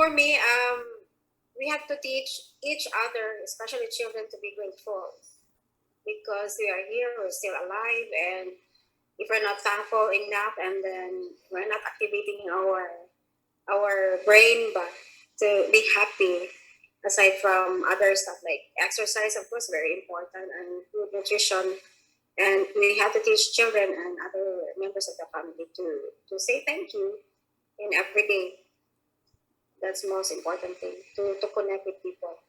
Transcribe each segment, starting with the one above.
for me, we have to teach each other, especially children, to be grateful because we are here, we're still alive, and if we're not thankful enough, and then we're not activating our brain, but to be happy. Aside from other stuff like exercise, of course, very important, and good nutrition, and we have to teach children and other members of the family to say thank you in every day. That's the most important thing to connect with people.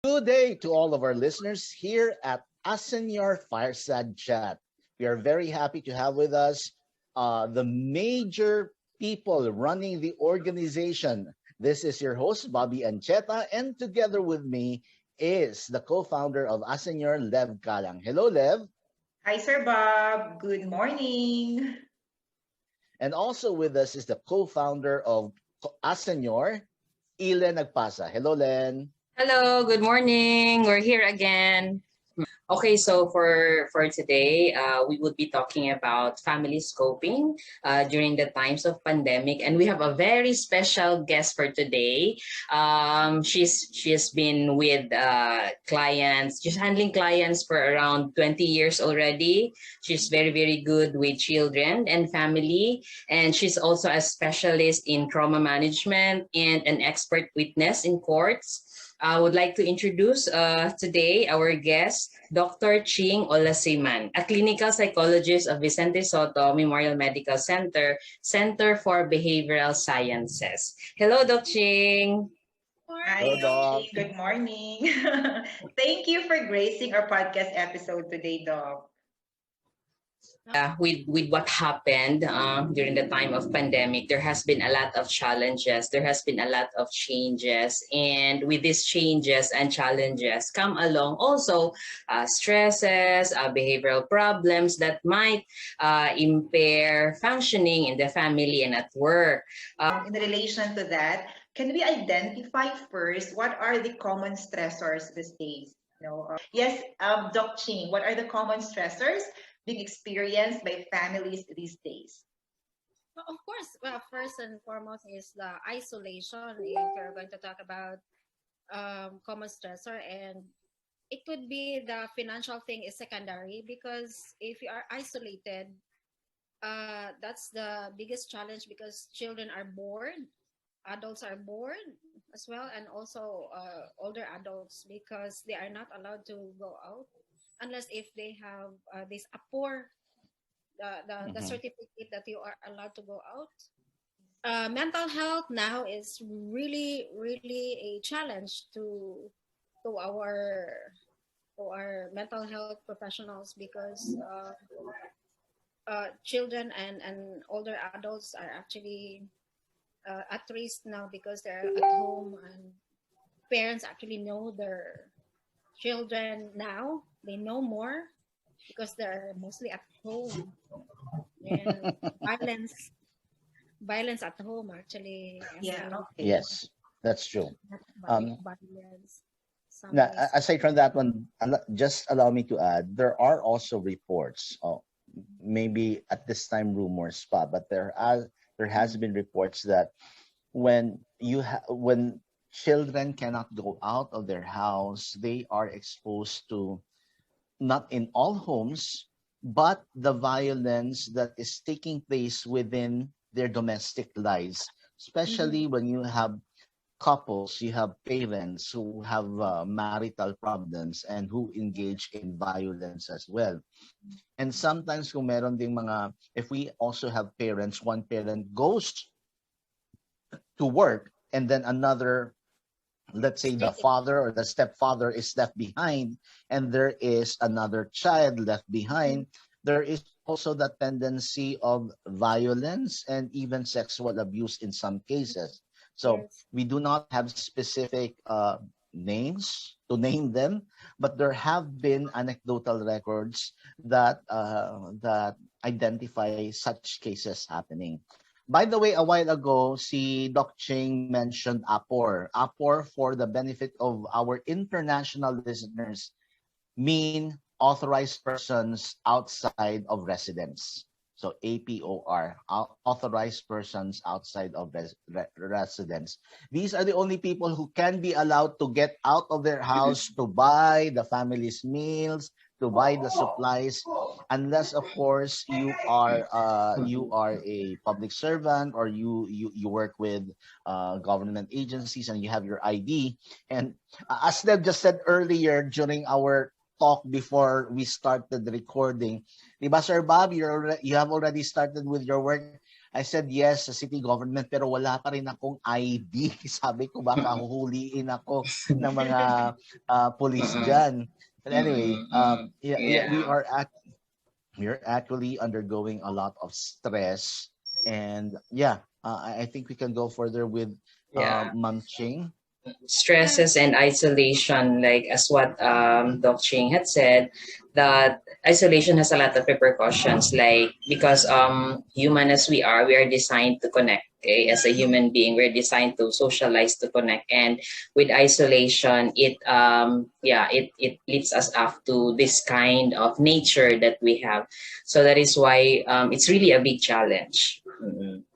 Good day to all of our listeners here at Asenyor Fireside Chat. We are very happy to have with us the major people running the organization. This is your host, Bobby Ancheta, and together with me is the co-founder of Asenyor, Lev Kalang. Hello, Lev. Hi, Sir Bob. Good morning. And also with us is the co-founder of Asenyor, Ilen Nagpasa. Hello, Len. Hello, good morning. We're here again. Okay, so for today, we would be talking about family scoping during the times of pandemic, and we have a very special guest for today. She has been with clients, she's handling clients for around 20 years already. She's very good with children and family, and she's also a specialist in trauma management and an expert witness in courts. I would like to introduce today our guest, Dr. Ching Olasiman, a clinical psychologist of Vicente Sotto Memorial Medical Center, Center for Behavioral Sciences. Hello, Doc Ching. Hi, Hello, Doc. Doc. Good morning. Thank you for gracing our podcast episode today, Doc. With what happened during the time of pandemic, there has been a lot of challenges. There has been a lot of changes, and with these changes and challenges come along also stresses, behavioral problems that might impair functioning in the family and at work. In relation to that, can we identify first what are the common stressors these days? Yes, Doc Ching, what are the common stressors being experienced by families these days? Well, of course, well, first and foremost is the isolation. If you're going to talk about common stressor, and it could be the financial thing is secondary because if you are isolated, that's the biggest challenge because children are bored, adults are bored as well, and also older adults because they are not allowed to go out unless if they have this APOR, the Mhm. certificate that you are allowed to go out. Mental health now is really a challenge to our mental health professionals because children and older adults are actually at risk now because they're at home, and parents actually know their children now. They know more because they're mostly at home, and violence at home actually Yeah, escalates. okay. Yes, that's true. Not Um, violence some Now, ways. aside from that one, just allow me to add, there are also reports, maybe at this time rumors, but there has been reports that when children cannot go out of their house, they are exposed to, not in all homes, but the violence that is taking place within their domestic lives, Mhm. especially when you have couples, you have parents who have marital problems and who engage in violence as well. And sometimes kung meron ding mga, if we also have parents, one parent goes to work and then another, let's say the Stay. father or the stepfather is left behind, and there is another child left Mhm. behind, there is also the tendency of violence and even sexual abuse in some cases. So Yes. we do not have specific names to name them, but there have been anecdotal records that identify such cases happening. By the way, a while ago, si Doc Ching mentioned APOR. APOR, for the benefit of our international listeners, mean authorized persons outside of residence. So APOR, authorized persons outside of residence. These are the only people who can be allowed to get out of their house to buy the family's meals, to buy the supplies, unless of course you are a public servant, or you work with government agencies and you have your ID. And as Deb just said earlier during our talk before we started the recording, diba Sir Bob, you have already started with your work. I said yes sa city government, pero wala pa rin akong ID. Sabi ko baka huhuliin ako ng mga police dyan. But anyway, we Yeah. are actually undergoing a lot of stress, and I think we can go further with Yeah. Ma'am Ching. Stresses and isolation, like as what Doc Ching had said, that isolation has a lot of repercussions, like because human as we are designed to connect. Okay, as a human being, we're designed to socialize, to connect, and with isolation, it leads us up to this kind of nature that we have. So that is why it's really a big challenge. Mhm.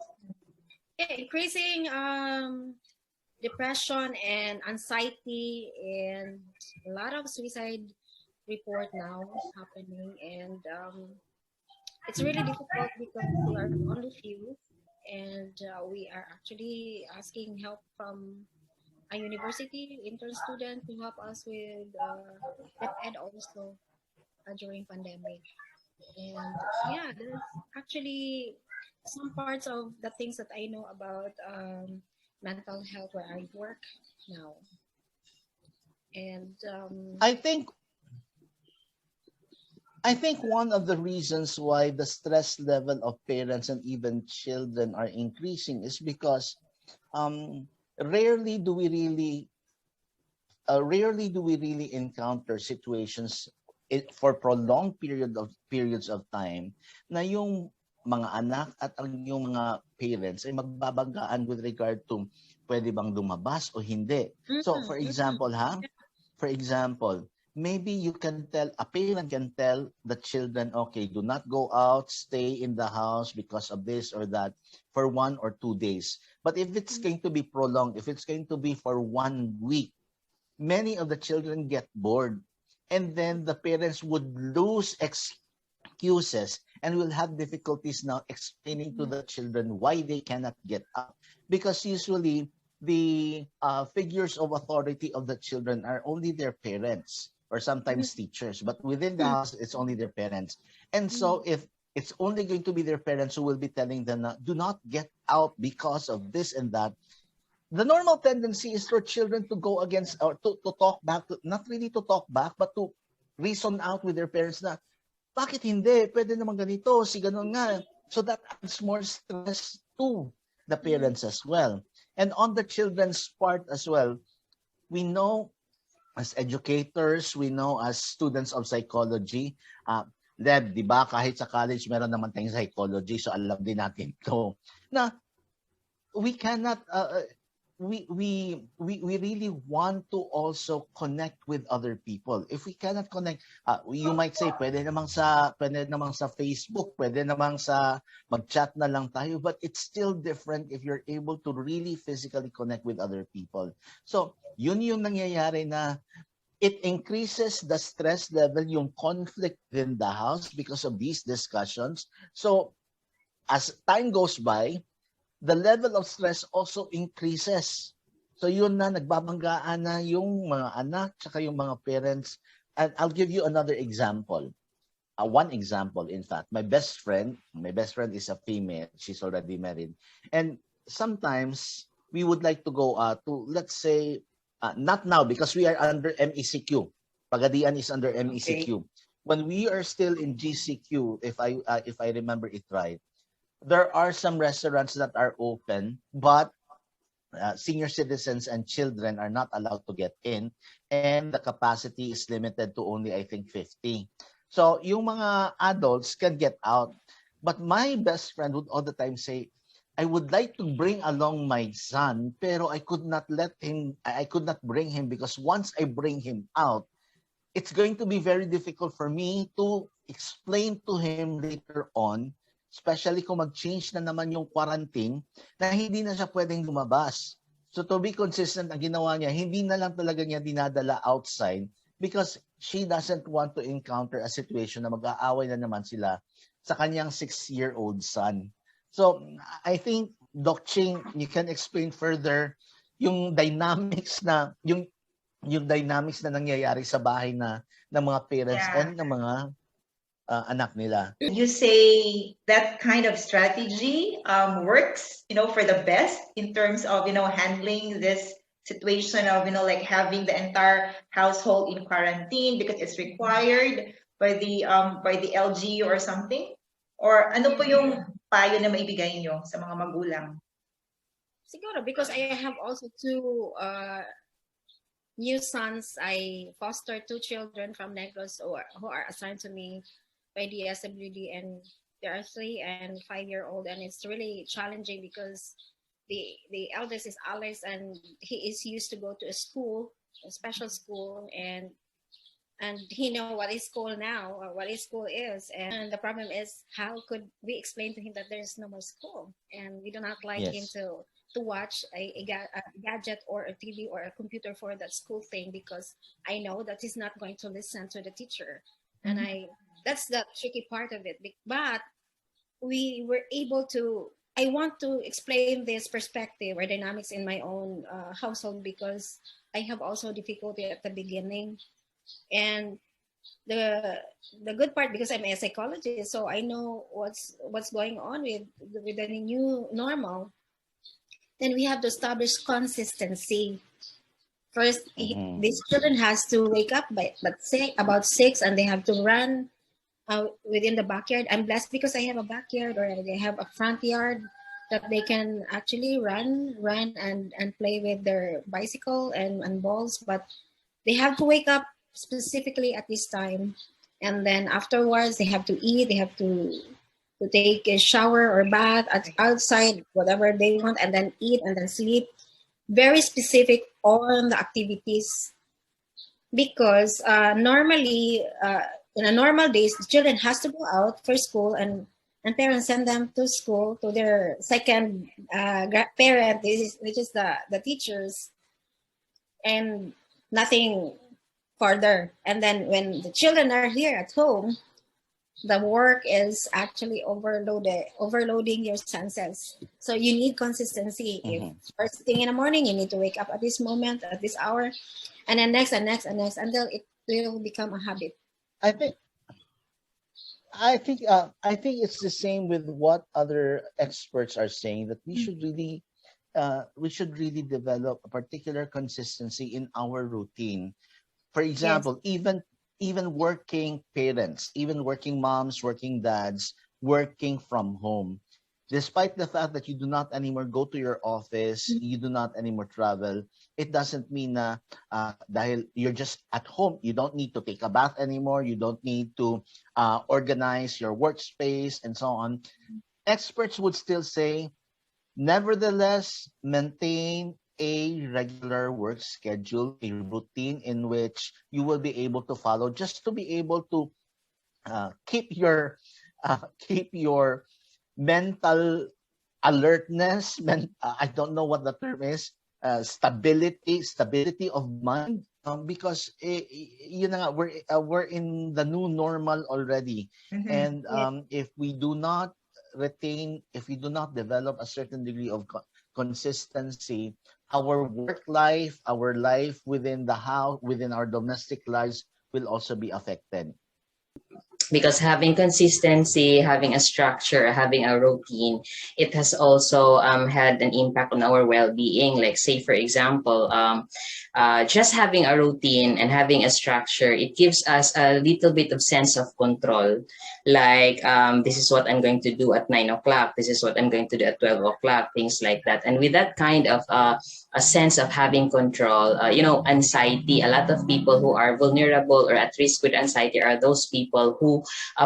Yeah, increasing depression and anxiety, and a lot of suicide report now happening, and it's really difficult because we are only few, and we are actually asking help from a university intern student to help us with that ed also during pandemic. And yeah, there's actually some parts of the things that I know about mental health where I work now. And I think one of the reasons why the stress level of parents and even children are increasing is because um, rarely do we really encounter situations for prolonged periods of time na yung mga anak at ang yung mga parents ay magbabanggaan with regard to pwede bang lumabas o hindi. So for example, maybe a parent can tell the children, okay, do not go out, stay in the house because of this or that for 1 or 2 days. But if it's going to be prolonged, if it's going to be for 1 week, many of the children get bored, and then the parents would lose excuses and will have difficulties now explaining to the children why they cannot get up, because usually the figures of authority of the children are only their parents or sometimes teachers, but within the house it's only their parents. And so if it's only going to be their parents who will be telling them, do not get out because of this and that, the normal tendency is for children to go against, or to talk back, not really to talk back, but to reason out with their parents na, bakit hindi? Pwede naman ganito, si ganon nga. So that adds more stress to the parents as well. And on the children's part as well, we know as educators, we know as students of psychology, Deb, di ba, kahit sa college meron naman tayong psychology, so alam din natin to, na we cannot, we really want to also connect with other people. If we cannot connect, you might say pwede namang sa Facebook, pwede namang sa mag-chat na lang tayo, but it's still different if you're able to really physically connect with other people. So yun yung nangyayari na it increases the stress level, yung conflict in the house because of these discussions. So as time goes by, the level of stress also increases. So yun na, nagbabanggaan na yung mga anak tsaka yung mga parents. And I'll give you another example. One example, in fact. My best friend is a female. She's already married. And sometimes we would like to go to, let's say, not now because we are under MECQ. Pagadian is under MECQ. Okay. When we are still in GCQ, if I remember it right, there are some restaurants that are open, but senior citizens and children are not allowed to get in, and the capacity is limited to only, I think, 50. So yung mga adults can get out. But my best friend would all the time say, I would like to bring along my son, pero I could not bring him because once I bring him out, it's going to be very difficult for me to explain to him later on, especially kung mag-change na naman yung quarantine, na hindi na siya pwedeng lumabas. So to be consistent, ang ginawa niya, hindi na lang talaga niya dinadala outside because she doesn't want to encounter a situation na mag-aaway na naman sila sa kanyang 6-year-old son. So I think, Doc Ching, you can explain further yung dynamics na nangyayari sa bahay na ng mga parents and ng mga anak nila. You say that kind of strategy works, for the best in terms of, handling this situation of, like having the entire household in quarantine because it's required by the LG or something? Or ano po yung payo na maibigay nyo sa mga magulang? Siguro, because I have also 2 new sons. I foster 2 children from Negros who are assigned to me by the SWD, and they are 3 and 5-year-old, and it's really challenging because the eldest is Alex, and he is used to go to a special school, and he know what is school now or what is school is, and the problem is how could we explain to him that there's no more school, and we do not like him to watch a gadget or a TV or a computer for that school thing, because I know that he's not going to listen to the teacher. And that's the tricky part of it. But we were able to, I want to explain this perspective or dynamics in my own household, because I have also difficulty at the beginning. And the good part, because I'm a psychologist, so I know what's going on with the new normal. Then we have to establish consistency. First, these children has to wake up by, let's say, about 6, and they have to run within the backyard. I'm blessed because I have a backyard, or they have a front yard that they can actually run and play with their bicycle and balls. But they have to wake up specifically at this time, and then afterwards they have to eat. They have to take a shower or bath outside, whatever they want, and then eat and then sleep. Very specific on the activities, because normally in a normal days, the children has to go out for school, and parents send them to school to their second parent, which is the teachers, and nothing further. And then when the children are here at home, the work is actually overloading your senses. So you need consistency. If first thing in the morning, you need to wake up at this moment, at this hour, and then next and next and next, until it will become a habit. I think it's the same with what other experts are saying, that we should really develop a particular consistency in our routine. For example, even working parents, even working moms, working dads, working from home, despite the fact that you do not anymore go to your office, you do not anymore travel, it doesn't mean na dahil you're just at home, you don't need to take a bath anymore, you don't need to organize your workspace and so on. Experts would still say, nevertheless, maintain a regular work schedule, a routine in which you will be able to follow, just to be able to keep your mental alertness. I don't know what the term is. Stability of mind, because we're in the new normal already, and if we do not develop a certain degree of consistency, our work life, our life within the house, within our domestic lives will also be affected. Because having consistency, having a structure, having a routine, it has also had an impact on our well-being. Like, say, for example, just having a routine and having a structure, it gives us a little bit of sense of control. Like, this is what I'm going to do at 9 o'clock. This is what I'm going to do at 12 o'clock, things like that. And with that kind of a sense of having control, anxiety, a lot of people who are vulnerable or at risk with anxiety are those people who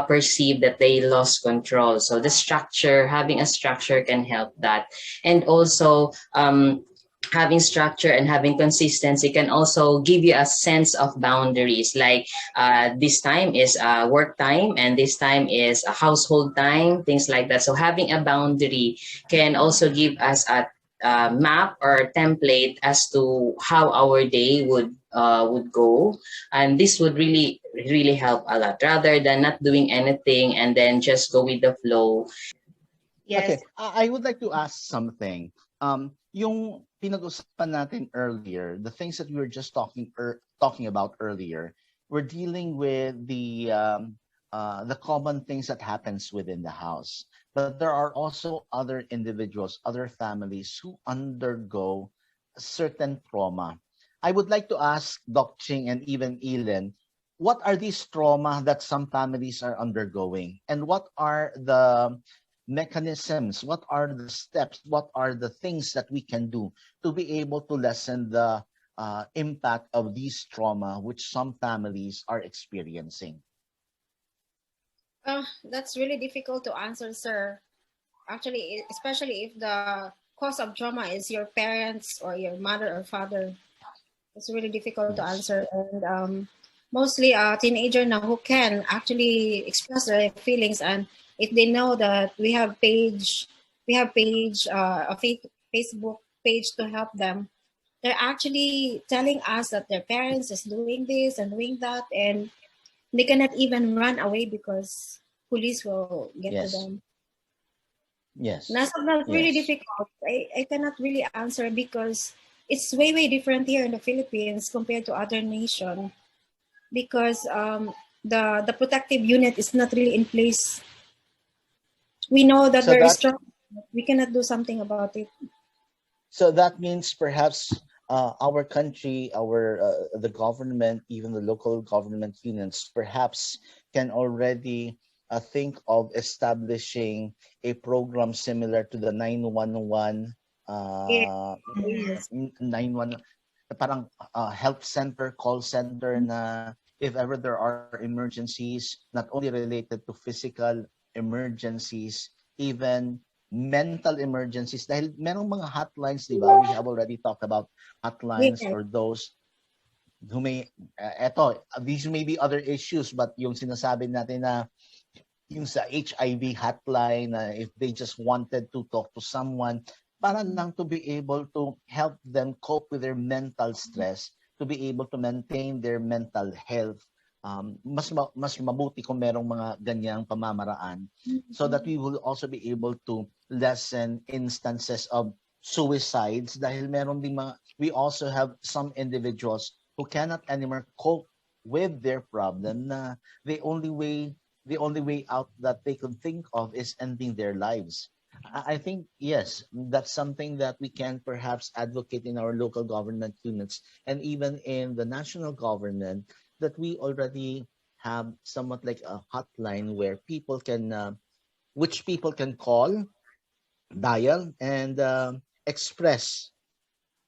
perceive that they lost control. So the structure, having a structure can help that. And also, having structure and having consistency can also give you a sense of boundaries, like this time is work time and this time is a household time, things like that. So having a boundary can also give us a map or template as to how our day would go, and this would really help a lot rather than not doing anything and then just go with the flow. Yes. Okay, I would like to ask something. Yung pinag-usapan natin earlier, the things that we were just talking about earlier, we're dealing with the common things that happens within the house. But there are also other individuals, other families who undergo certain trauma. I would like to ask Doc Ching and even Elen, what are these trauma that some families are undergoing, and what are the mechanisms, what are the steps, what are the things that we can do to be able to lessen the impact of these trauma which some families are experiencing? That's really difficult to answer, sir. Actually, especially if the cause of trauma is your parents or your mother or father, it's really difficult to Yes. answer. And mostly a teenager now who can actually express their feelings, and if they know that we have Facebook page to help them, they're actually telling us that their parents is doing this and doing that, and they cannot even run away because police will get to Yes. them. Yes. That's not really Yes. difficult. I cannot really answer because it's way different here in the Philippines compared to other nation, because the protective unit is not really in place. We know that So there is that strong. We cannot do something about it. so that means perhaps our country, our the government, even the local government units, perhaps can already think of establishing a program similar to the 911 Yeah. Mhm. 91 parang health center, call center na if ever there are emergencies, not only related to physical emergencies, even mental emergencies. Dahil merong mga hotlines, di ba? We have already talked about hotlines Yeah. for those who may, these may be other issues, but yung sinasabi natin na yung sa HIV hotline, if they just wanted to talk to someone, para lang to be able to help them cope with their mental stress, to be able to maintain their mental health. Mas mabuti kung merong mga ganyang pamamaraan so that we will also be able to lessen instances of suicides dahil meron ding mga, we also have some individuals who cannot anymore cope with their problem na the only way the only way out that they could think of is ending their lives. I think, yes, that's something that we can perhaps advocate in our local government units and even in the national government, that we already have somewhat like a hotline where which people can call, dial, and express.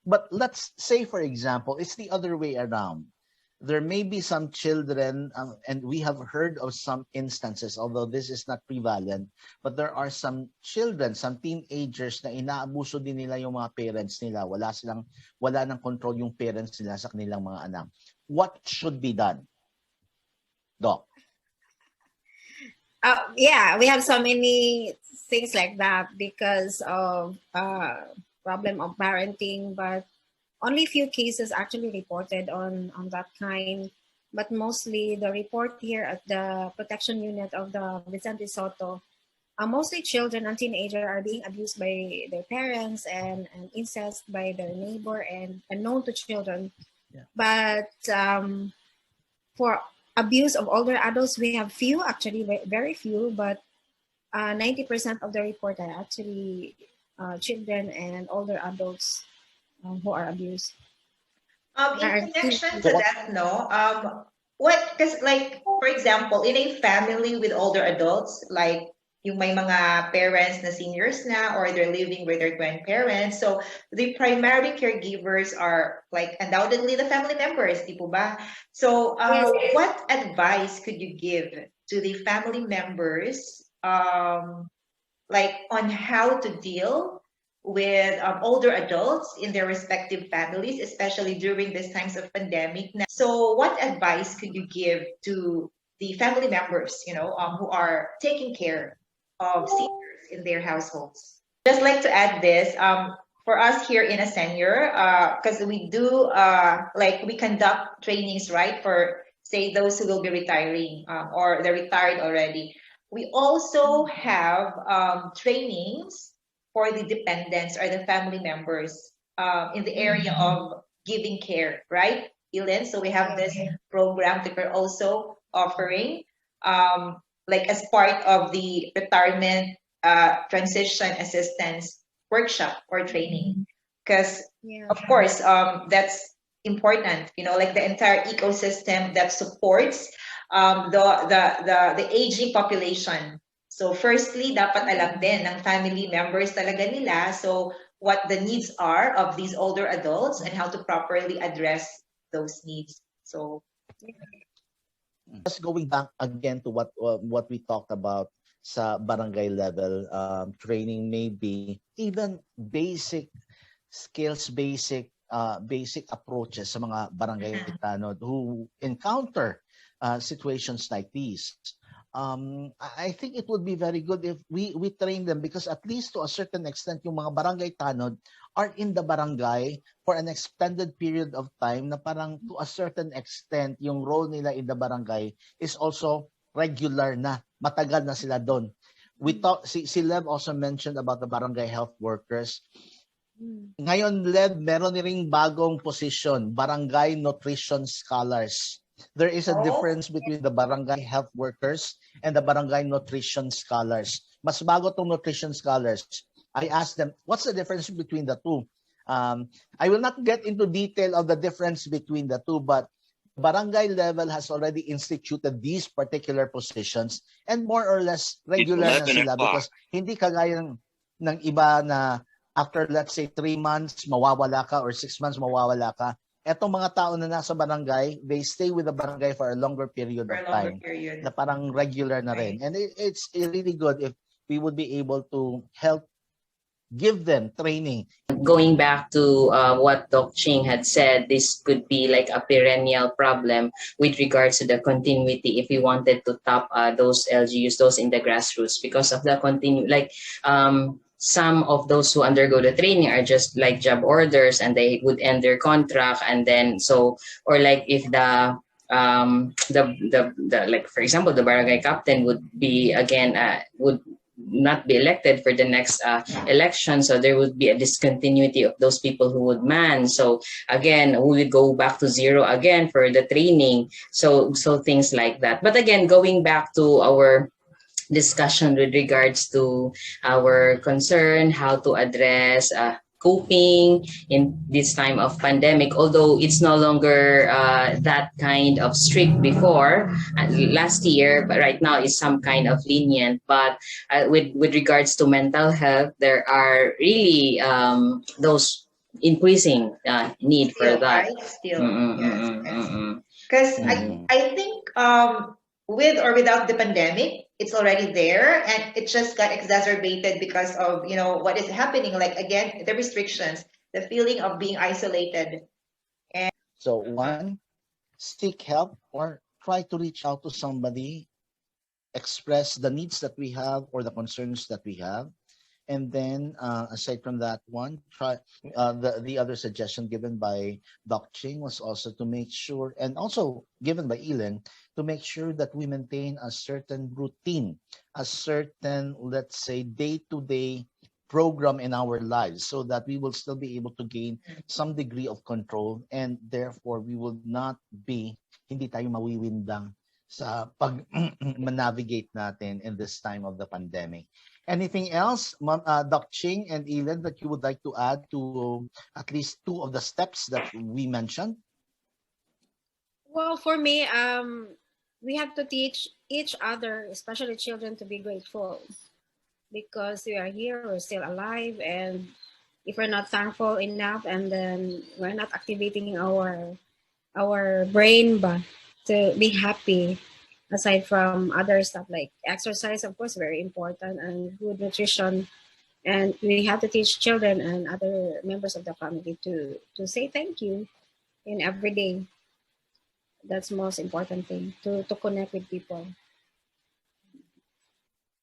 But let's say, for example, it's the other way around. There may be some children, and we have heard of some instances, although this is not prevalent, but there are some children, some teenagers na inaabuso din nila yung mga parents nila. Wala nang control yung parents nila sa kanilang mga anak. What should be done, Doc? Yeah, we have so many things like that because of problem of parenting, but only few cases actually reported on that kind. But mostly the report here at the protection unit of the Vicente Sotto, mostly children and teenagers are being abused by their parents and incest by their neighbor and known to children. Yeah. But for abuse of older adults, we have few, actually very few, but 90% of the report are actually children and older adults who are abused. In connection to that, no, what, because like, for example, in a family with older adults, like yung may mga parents na seniors na or they're living with their grandparents, so the primary caregivers are like undoubtedly the family members, di po ba? So Yes. what advice could you give to the family members like on how to deal with older adults in their respective families, especially during these times of pandemic. So what advice could you give to the family members, who are taking care of seniors in their households? Just like to add this, for us here in a senior, because we do, we conduct trainings, right, for, say, those who will be retiring or they're retired already. We also have trainings for the dependents or the family members in the area of giving care, right, Ellen? So we have this program that we're also offering, as part of the retirement transition assistance workshop or training. Because, of course, that's important, like the entire ecosystem that supports the aging population. So firstly, dapat alam din ng family members talaga nila so what the needs are of these older adults and how to properly address those needs. So just going back again to what we talked about sa barangay level, training maybe even basic skills, basic approaches sa mga barangay tanod who encounter situations like these. I think it would be very good if we train them, because at least to a certain extent yung mga barangay tanod are in the barangay for an extended period of time na parang to a certain extent yung role nila in the barangay is also regular na, matagal na sila doon. We talk, si Lev also mentioned about the barangay health workers. Ngayon, Lev, meron ring bagong position, barangay nutrition scholars. There is a difference between the barangay health workers and the barangay nutrition scholars. Mas bago tong nutrition scholars. I asked them, what's the difference between the two? I will not get into detail of the difference between the two, but barangay level has already instituted these particular positions and more or less regular na sila, because hindi kagaya ng iba na after, let's say, 3 months, mawawala ka, or 6 months, mawawala ka. Etong mga tao na nasa barangay, they stay with the barangay for a longer period of time. Na parang regular na rin. And it's really good if we would be able to help give them training. Going back to what Doc Ching had said, this could be like a perennial problem with regards to the continuity if we wanted to top those LGUs, those in the grassroots, because of the some of those who undergo the training are just like job orders and they would end their contract, and then or like if the like for example the barangay captain would be again would not be elected for the next election, so there would be a discontinuity of those people who would man. So again, we would go back to zero again for the training. So things like that. But again, going back to our discussion with regards to our concern, how to address coping in this time of pandemic, although it's no longer that kind of strict before last year, but right now is some kind of lenient. But with regards to mental health, there are really those increasing need for that. Right? Still, yes. Because I think with or without the pandemic, it's already there, and it just got exacerbated because of what is happening. Like again, the restrictions, the feeling of being isolated. And so one, seek help or try to reach out to somebody, express the needs that we have or the concerns that we have. And then aside from that one, try the other suggestion given by Doc Ching was also to make sure, and also given by Ellen, to make sure that we maintain a certain routine, a certain, let's say, day-to-day program in our lives, so that we will still be able to gain some degree of control, and therefore we will not be, hindi tayo mawiwindang sa pag-navigate natin in this time of the pandemic. Anything else, Doc Ching and Ellen, that you would like to add to at least two of the steps that we mentioned? Well, for me, we have to teach each other, especially children, to be grateful, because we are here, we're still alive, and if we're not thankful enough, and then we're not activating our brain to be happy, aside from other stuff like exercise, of course, very important, and good nutrition And we have to teach children and other members of the family to say thank you in every day. That's the most important thing, to connect with people.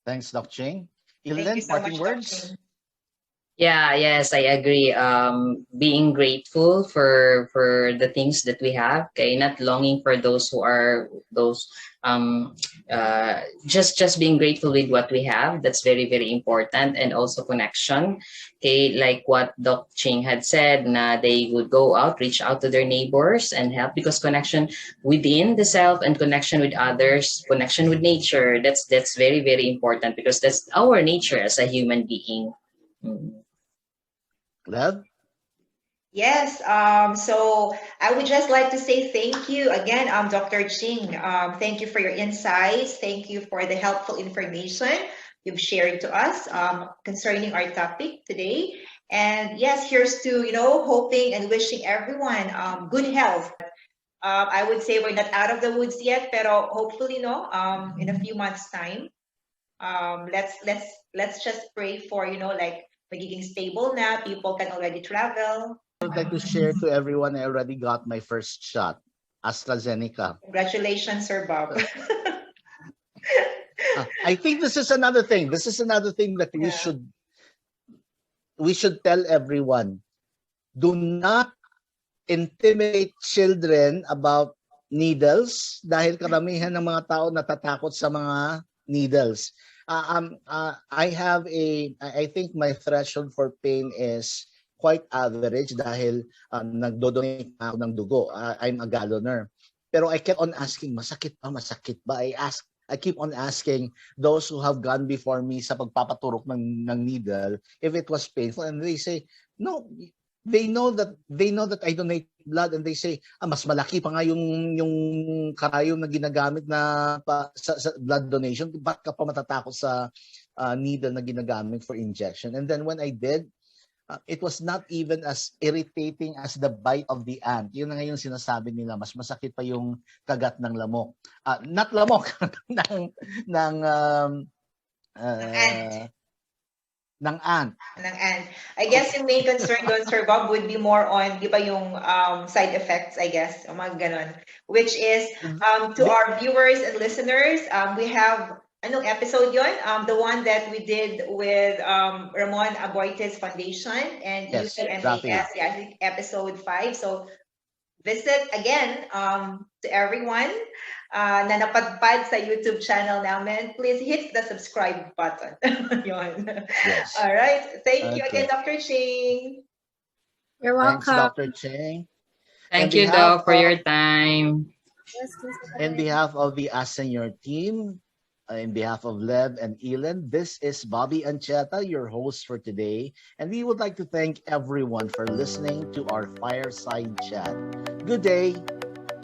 Thanks, Doc Ching. Thank you Ilan, so parting much, words? Dr. Yeah, yes, I agree. Being grateful for the things that we have, okay, not longing for those who are those just being grateful with what we have. That's very, very important, and also connection. Okay, like what Doc Ching had said, na they would go out, reach out to their neighbors and help, because connection within the self and connection with others, connection with nature. That's very, very important, because that's our nature as a human being. Mm. Lev? Yes, so I would just like to say thank you again, Dr. Ching. Thank you for your insights. Thank you for the helpful information you've shared to us concerning our topic today. And yes, here's to, hoping and wishing everyone good health. I would say we're not out of the woods yet, pero hopefully, no, in a few months' time, let's just pray for, like magiging stable na, people can already travel. I would like to share to everyone, I already got my first shot, AstraZeneca. Congratulations, Sir Bob. I think this is another thing. This is another thing that we Yeah. should tell everyone. Do not intimidate children about needles, dahil karamihan ng mga tao natatakot sa mga needles. I think my threshold for pain is quite average dahil nagdodonate ako ng dugo. I'm a galloner. Pero I kept on asking, masakit ba? I keep on asking those who have gone before me sa pagpapaturok ng needle if it was painful, and they say, no, they know that I donate blood, and they say, mas malaki pa nga yung karayom na ginagamit na sa blood donation. Ba't ka pa matatakot sa needle na ginagamit for injection? And then when I did, it was not even as irritating as the bite of the ant. Yun na nga yung sinasabi nila, mas masakit pa yung kagat ng lamok. Not lamok, ng ant. ng ant. Ng ant. I guess yung main concern doon, Sir Bob, would be more on, di ba, yung side effects, I guess, o mga ganon. Which is, to our viewers and listeners, we have, anong episode yon? The one that we did with Ramon Aboites Foundation and Yes, UMAS, I think episode 5. So visit again to everyone na napadpad sa YouTube channel namin. Please hit the subscribe button. Yon. Yes. All right. Thank you again, Dr. Ching. You're Thanks, welcome. Dr. Ching. Thank you, Doc, for your time. Yes, please. In behalf of the Senior team, in behalf of Lev and Elin, this is Bobby Ancheta, your host for today, and we would like to thank everyone for listening to our fireside chat. Good day.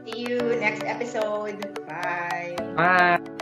See you next episode. Bye. Bye.